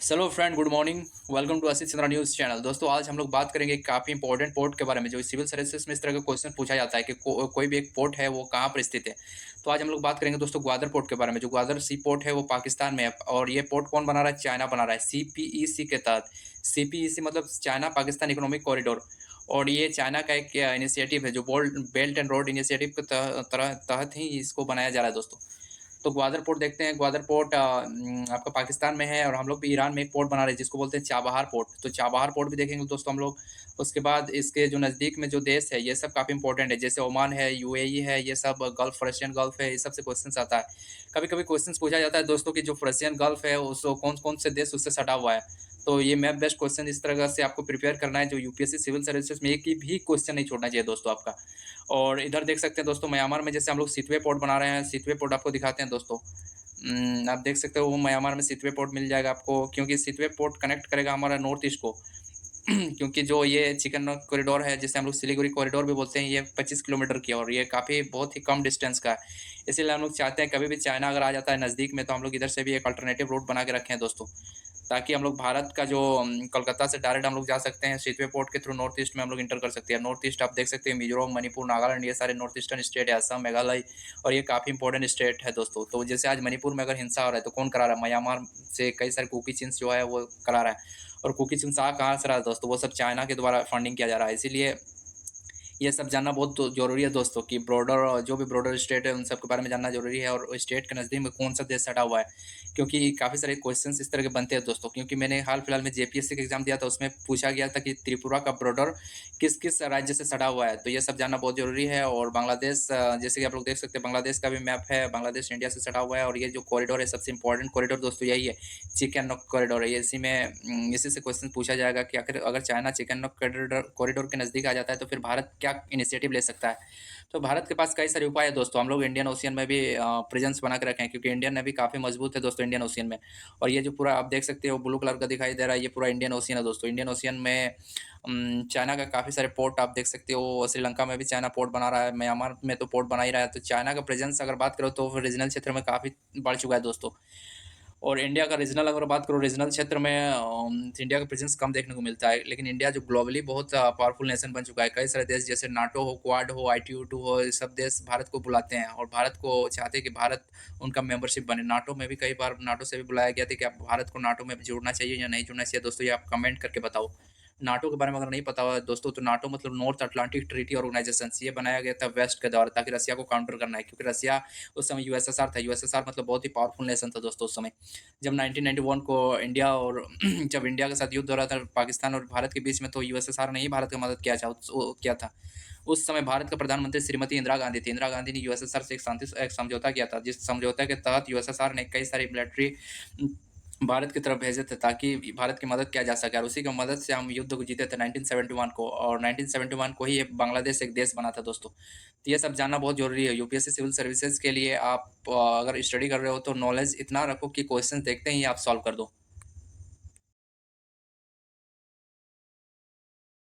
Hello friend, good morning. Welcome to Asit Chandra news channel. दोस्तों, आज हम लोग बात करेंगे काफ़ी इंपॉर्टेंट पोर्ट के बारे में। जो सिविल सर्विसेज में इस तरह का क्वेश्चन पूछा जाता है कि कोई भी एक पोर्ट है वो कहाँ पर स्थित है। तो आज हम लोग बात करेंगे दोस्तों ग्वादर पोर्ट के बारे में। जो ग्वादर सी पोर्ट है वो पाकिस्तान में है, और ये पोर्ट कौन बना रहा है? चाइना बना रहा है, सीपीईसी के तहत। सीपीईसी मतलब चाइना पाकिस्तान इकोनॉमिक कॉरिडोर। और ये चाइना का एक इनिशिएटिव है, जो बेल्ट एंड रोड इनिशिएटिव के तहत ही इसको बनाया जा रहा है दोस्तों। तो ग्वादर पोर्ट देखते हैं। ग्वादर पोर्ट आपका पाकिस्तान में है, और हम लोग भी ईरान में एक पोर्ट बना रहे हैं जिसको बोलते हैं चाबहार पोर्ट। तो चाबहार पोर्ट भी देखेंगे दोस्तों हम लोग। उसके बाद इसके जो नज़दीक में जो देश है ये सब काफ़ी इंपॉर्टेंट है, जैसे ओमान है, यूएई है, ये सब गल्फ, पर्शियन गल्फ है, ये सब से क्वेश्चन आता है। कभी कभी क्वेश्चन पूछा जाता है दोस्तों कि जो पर्शियन गल्फ है उस कौन कौन से देश उससे सटा हुआ है। तो ये मैप बेस्ड क्वेश्चन इस तरह से आपको प्रिपेयर करना है, जो यूपीएससी सिविल सर्विसेज में एक ही भी क्वेश्चन नहीं छोड़ना चाहिए दोस्तों आपका। और इधर देख सकते हैं दोस्तों, म्यांमार में जैसे हम लोग सितवे पोर्ट बना रहे हैं। सितवे पोर्ट आपको दिखाते हैं दोस्तों। आप देख सकते हो वो म्यांमार में सितवे पोर्ट मिल जाएगा आपको, क्योंकि सितवे पोर्ट कनेक्ट करेगा हमारा नॉर्थ ईस्ट को। क्योंकि जो ये चिकन कॉरिडोर है, जिसे हम लोग सिलीगुड़ी कॉरिडोर भी बोलते हैं, ये 25 किलोमीटर की है और ये काफ़ी बहुत ही कम डिस्टेंस का है। इसीलिए हम लोग चाहते हैं कभी भी चाइना अगर आ जाता है नज़दीक में, तो हम लोग इधर से भी एक अल्टरनेटिव रूट बना के रखें हैं दोस्तों, ताकि हम लोग भारत का जो कोलकाता से डायरेक्ट हम लोग जा सकते हैं सितवे पोर्ट के थ्रू। नॉर्थ ईस्ट में हम लोग इंटर कर सकते हैं। नॉर्थ ईस्ट आप देख सकते हैं, मिजोरम, मणिपुर, नागालैंड, ये सारे नॉर्थ ईस्टर्न स्टेट है, असम, मेघालय, और ये काफ़ी इंपॉर्टेंट स्टेट है दोस्तों। तो जैसे आज मणिपुर में अगर हिंसा हो रहा है तो कौन करा रहा है? म्यांमार से कई सारे कुकी चिन्स जो है वो करा रहा है। और कुकी चिन्स आ कहाँ से रहा है दोस्तों? वो सब चाइना के द्वारा फंडिंग किया जा रहा है। इसीलिए ये सब जानना बहुत ज़रूरी है दोस्तों, कि बॉर्डर, जो भी बॉर्डर स्टेट है उन सब के बारे में जानना ज़रूरी है, और स्टेट के नज़दीक में कौन सा देश सटा हुआ है। क्योंकि काफ़ी सारे क्वेश्चंस इस तरह के बनते हैं दोस्तों। क्योंकि मैंने हाल फिलहाल में जेपीएससी का एग्जाम दिया था, उसमें पूछा गया था कि त्रिपुरा का बॉर्डर किस किस राज्य से सटा हुआ है। तो ये सब जानना बहुत ज़रूरी है। और बांग्लादेश, जैसे कि आप लोग देख सकते हैं, बांग्लादेश का भी मैप है। बांग्लादेश इंडिया से सटा हुआ है, और ये जो कॉरिडोर है सबसे इंपॉर्टेंट कॉरिडोर दोस्तों यही है, चिकन नॉक कॉरिडोर है। ये इसी से क्वेश्चन पूछा जाएगा कि आखिर अगर चाइना चिकन नॉक कॉरिडोर के नज़दीक आ जाता है तो फिर भारत क्या इनिशिएटिव ले सकता है। तो भारत के पास कई सारे उपाय है दोस्तों। हम लोग इंडियन ओशियन में भी प्रेजेंस बना के रखे हैं, क्योंकि इंडियन नेवी काफ़ी मजबूत है दोस्तों इंडियन ओशियन में। और ये जो पूरा आप देख सकते हो ब्लू कलर का दिखाई दे रहा है, ये पूरा इंडियन ओशियन है दोस्तों। इंडियन ओशियन में चाइना का काफ़ी सारे पोर्ट आप देख सकते हो। श्रीलंका में भी चाइना पोर्ट बना रहा है, म्यांमार में तो पोर्ट बना ही रहा है। तो चाइना का प्रेजेंस अगर बात करो तो रीजनल क्षेत्र में काफ़ी बढ़ चुका है दोस्तों। और इंडिया का रीजनल अगर बात करो, रीजनल क्षेत्र में इंडिया का प्रेजेंस कम देखने को मिलता है। लेकिन इंडिया जो ग्लोबली बहुत पावरफुल नेशन बन चुका है। कई सारे देश जैसे नाटो हो, क्वाड हो, ITU2 हो, ये सब देश भारत को बुलाते हैं, और भारत को चाहते हैं कि भारत उनका मेंबरशिप बने। नाटो में भी कई बार नाटो से भी बुलाया गया था कि आप भारत को नाटो में जुड़ना चाहिए या नहीं जुड़ना चाहिए। दोस्तों, ये आप कमेंट करके बताओ। नाटो के बारे में अगर नहीं पता हुआ दोस्तों, तो नाटो मतलब नॉर्थ अटलांटिक ट्रीटी ऑर्गेनाइजेशन। ये बनाया गया था वेस्ट के द्वारा, ताकि रसिया को काउंटर करना है, क्योंकि रसिया उस समय यूएसएसआर था। यूएसएसआर मतलब बहुत ही पावरफुल नेशन था दोस्तों उस समय। जब 1991 को इंडिया और जब इंडिया के साथ युद्ध हो रहा था पाकिस्तान और भारत के बीच में, तो यूएसएसआर ने ही भारत की मदद किया था। उस समय भारत का प्रधानमंत्री श्रीमती इंदिरा गांधी थी। इंदिरा गांधी ने यूएसएसआर से एक समझौता किया था, जिस समझौते के तहत यूएसएसआर ने कई सारी मिलिट्री भारत की तरफ भेजे थे, ताकि भारत की मदद किया जा सके। और उसी की मदद से हम युद्ध को जीते थे 1971 को, और 1971 को ही ये बांग्लादेश एक देश बना था दोस्तों। तो ये सब जानना बहुत ज़रूरी है यूपीएससी सिविल सर्विसेज के लिए। आप अगर स्टडी कर रहे हो तो नॉलेज इतना रखो कि क्वेश्चन देखते ही आप सॉल्व कर दो।